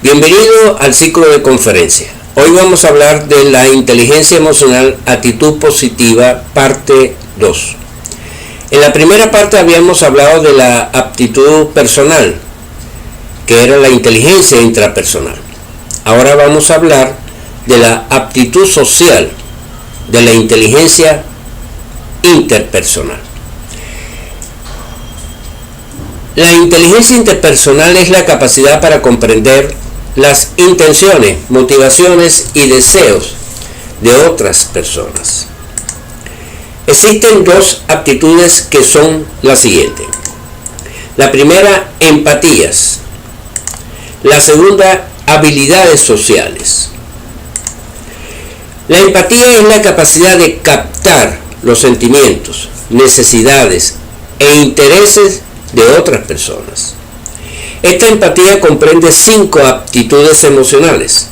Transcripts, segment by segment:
Bienvenido al ciclo de conferencia. Hoy vamos a hablar de la inteligencia emocional, actitud positiva, parte 2. En la primera parte habíamos hablado de la aptitud personal, que era la inteligencia intrapersonal. Ahora vamos a hablar de la aptitud social, de la inteligencia interpersonal. La inteligencia interpersonal es la capacidad para comprender las intenciones, motivaciones y deseos de otras personas. Existen dos aptitudes que son las siguientes. La primera, empatías. La segunda, habilidades sociales. La empatía es la capacidad de captar los sentimientos, necesidades e intereses de otras personas. Esta empatía comprende 5 aptitudes emocionales.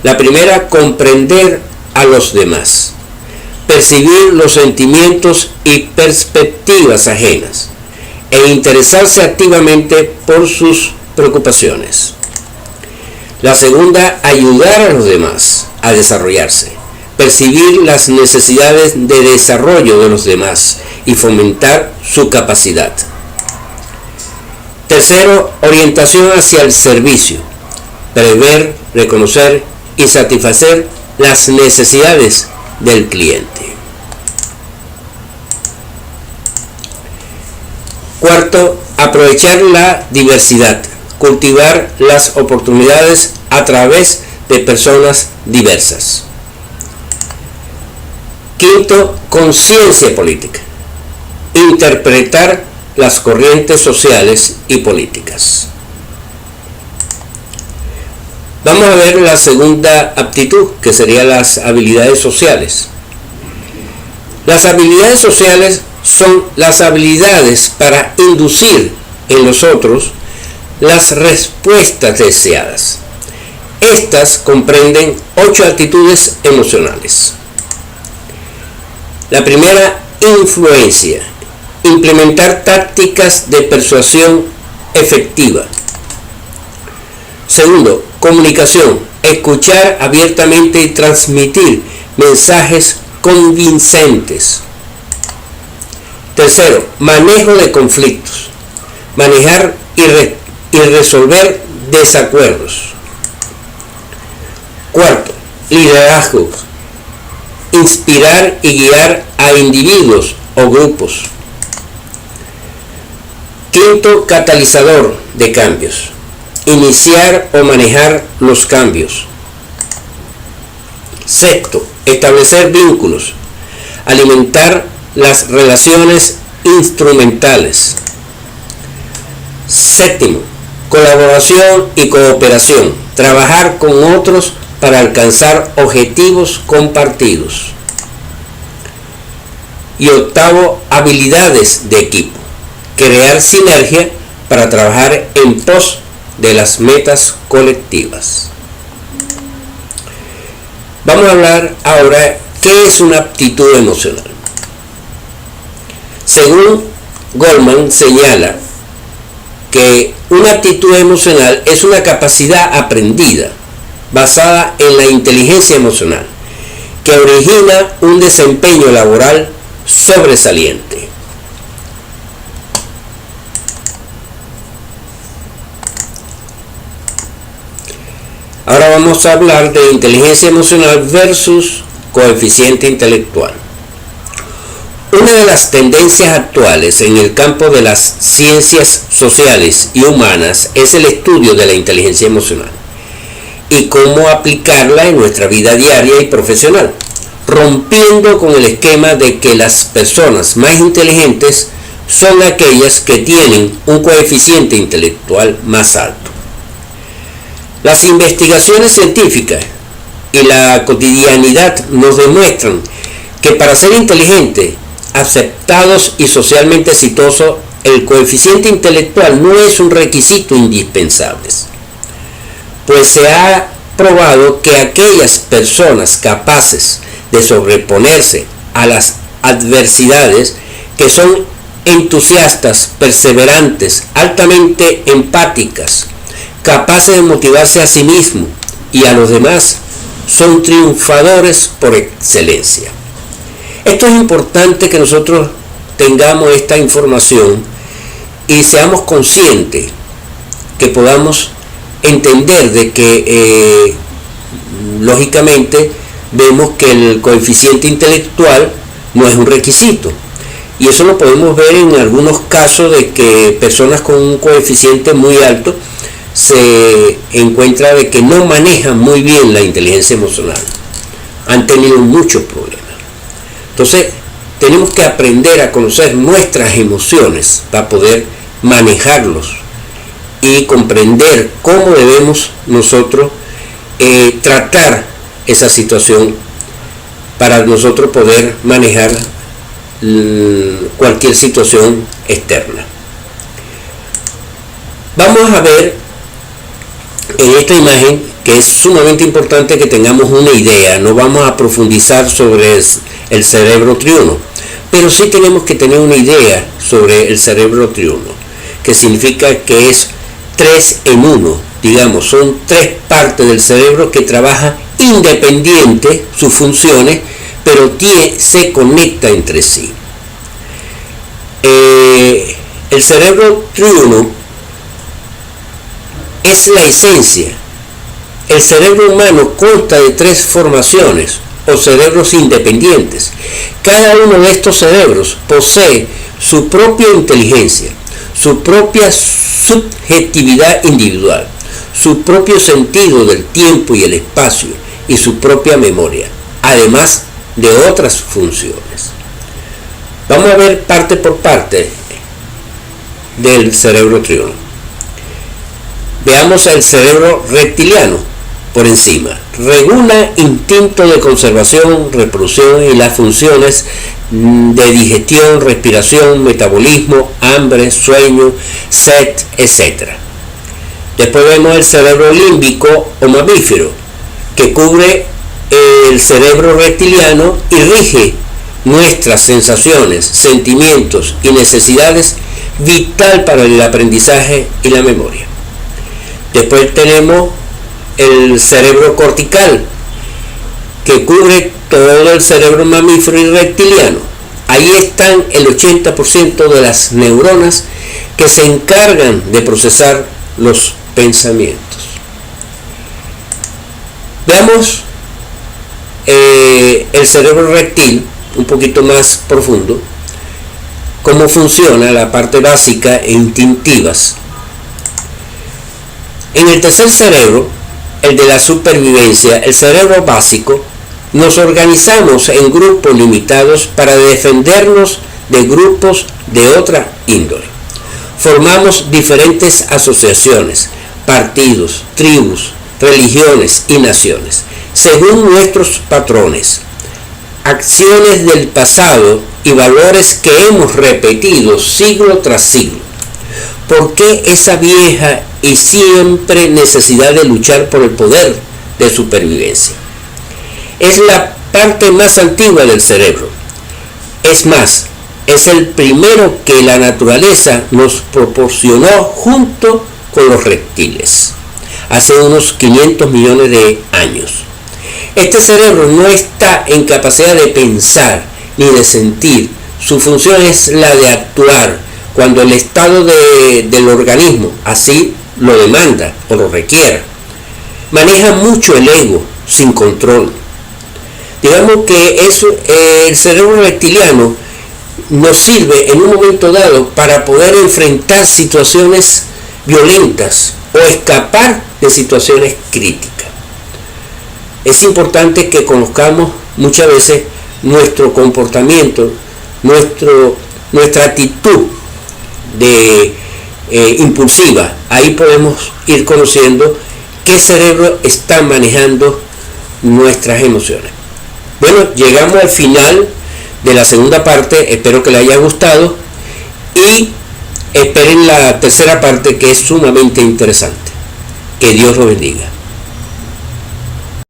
La primera, comprender a los demás, percibir los sentimientos y perspectivas ajenas e interesarse activamente por sus preocupaciones. La segunda, ayudar a los demás a desarrollarse, percibir las necesidades de desarrollo de los demás y fomentar su capacidad. Tercero, orientación hacia el servicio, prever, reconocer y satisfacer las necesidades del cliente. Cuarto, aprovechar la diversidad, cultivar las oportunidades a través de personas diversas. Quinto, conciencia política, interpretar las corrientes sociales y políticas. Vamos a ver la segunda aptitud, que serían las habilidades sociales. Las habilidades sociales son las habilidades para inducir en los otros las respuestas deseadas. Estas comprenden 8 actitudes emocionales. La primera, influencia. Implementar tácticas de persuasión efectiva. Segundo, comunicación. Escuchar abiertamente y transmitir mensajes convincentes. Tercero, manejo de conflictos. Manejar y resolver desacuerdos. Cuarto, liderazgo. Inspirar y guiar a individuos o grupos. Quinto, catalizador de cambios. Iniciar o manejar los cambios. Sexto, establecer vínculos. Alimentar las relaciones instrumentales. Séptimo, colaboración y cooperación. Trabajar con otros para alcanzar objetivos compartidos. Y octavo, habilidades de equipo. Crear sinergia para trabajar en pos de las metas colectivas. Vamos a hablar ahora qué es una aptitud emocional. Según Goleman señala que una aptitud emocional es una capacidad aprendida basada en la inteligencia emocional que origina un desempeño laboral sobresaliente. Ahora vamos a hablar de inteligencia emocional versus coeficiente intelectual. Una de las tendencias actuales en el campo de las ciencias sociales y humanas es el estudio de la inteligencia emocional y cómo aplicarla en nuestra vida diaria y profesional, rompiendo con el esquema de que las personas más inteligentes son aquellas que tienen un coeficiente intelectual más alto. Las investigaciones científicas y la cotidianidad nos demuestran que para ser inteligentes, aceptados y socialmente exitosos, el coeficiente intelectual no es un requisito indispensable, pues se ha probado que aquellas personas capaces de sobreponerse a las adversidades, que son entusiastas, perseverantes, altamente empáticas, capaces de motivarse a sí mismos y a los demás, son triunfadores por excelencia. Esto es importante que nosotros tengamos esta información y seamos conscientes, que podamos entender de que lógicamente vemos que el coeficiente intelectual no es un requisito, y eso lo podemos ver en algunos casos de que personas con un coeficiente muy alto se encuentra de que no manejan muy bien la inteligencia emocional, han tenido muchos problemas. Entonces tenemos que aprender a conocer nuestras emociones para poder manejarlos y comprender cómo debemos nosotros tratar esa situación para nosotros poder manejar cualquier situación externa. Vamos a ver en esta imagen que es sumamente importante que tengamos una idea. No vamos a profundizar sobre el cerebro triuno, pero sí tenemos que tener una idea sobre el cerebro triuno, que significa que es 3 en 1, digamos, son 3 partes del cerebro que trabajan independiente sus funciones, pero se conecta entre sí. El cerebro triuno es la esencia. El cerebro humano consta de 3 formaciones o cerebros independientes. Cada uno de estos cerebros posee su propia inteligencia, su propia subjetividad individual, su propio sentido del tiempo y el espacio y su propia memoria, además de otras funciones. Vamos a ver parte por parte del cerebro triuno. Veamos el cerebro reptiliano por encima. Regula instinto de conservación, reproducción y las funciones de digestión, respiración, metabolismo, hambre, sueño, sed, etc. Después vemos el cerebro límbico o mamífero, que cubre el cerebro reptiliano y rige nuestras sensaciones, sentimientos y necesidades, vital para el aprendizaje y la memoria. Después tenemos el cerebro cortical, que cubre todo el cerebro mamífero y reptiliano. Ahí están el 80% de las neuronas que se encargan de procesar los pensamientos. Veamos el cerebro reptil un poquito más profundo, cómo funciona la parte básica e instintivas. En el tercer cerebro, el de la supervivencia, el cerebro básico, nos organizamos en grupos limitados para defendernos de grupos de otra índole. Formamos diferentes asociaciones, partidos, tribus, religiones y naciones, según nuestros patrones, acciones del pasado y valores que hemos repetido siglo tras siglo. ¿Por qué esa vieja y siempre necesidad de luchar por el poder de supervivencia? Es la parte más antigua del cerebro. Es más, es el primero que la naturaleza nos proporcionó junto con los reptiles, hace unos 500 millones de años. Este cerebro no está en capacidad de pensar ni de sentir. Su función es la de actuar cuando el estado del organismo así lo demanda o lo requiera. Maneja mucho el ego sin control. Digamos que el cerebro reptiliano nos sirve en un momento dado para poder enfrentar situaciones violentas o escapar de situaciones críticas. Es importante que conozcamos muchas veces nuestro comportamiento, nuestra actitud impulsiva. Ahí podemos ir conociendo qué cerebro está manejando nuestras emociones. Bueno, llegamos al final de la segunda parte, espero que les haya gustado y esperen la tercera parte, que es sumamente interesante. Que Dios los bendiga.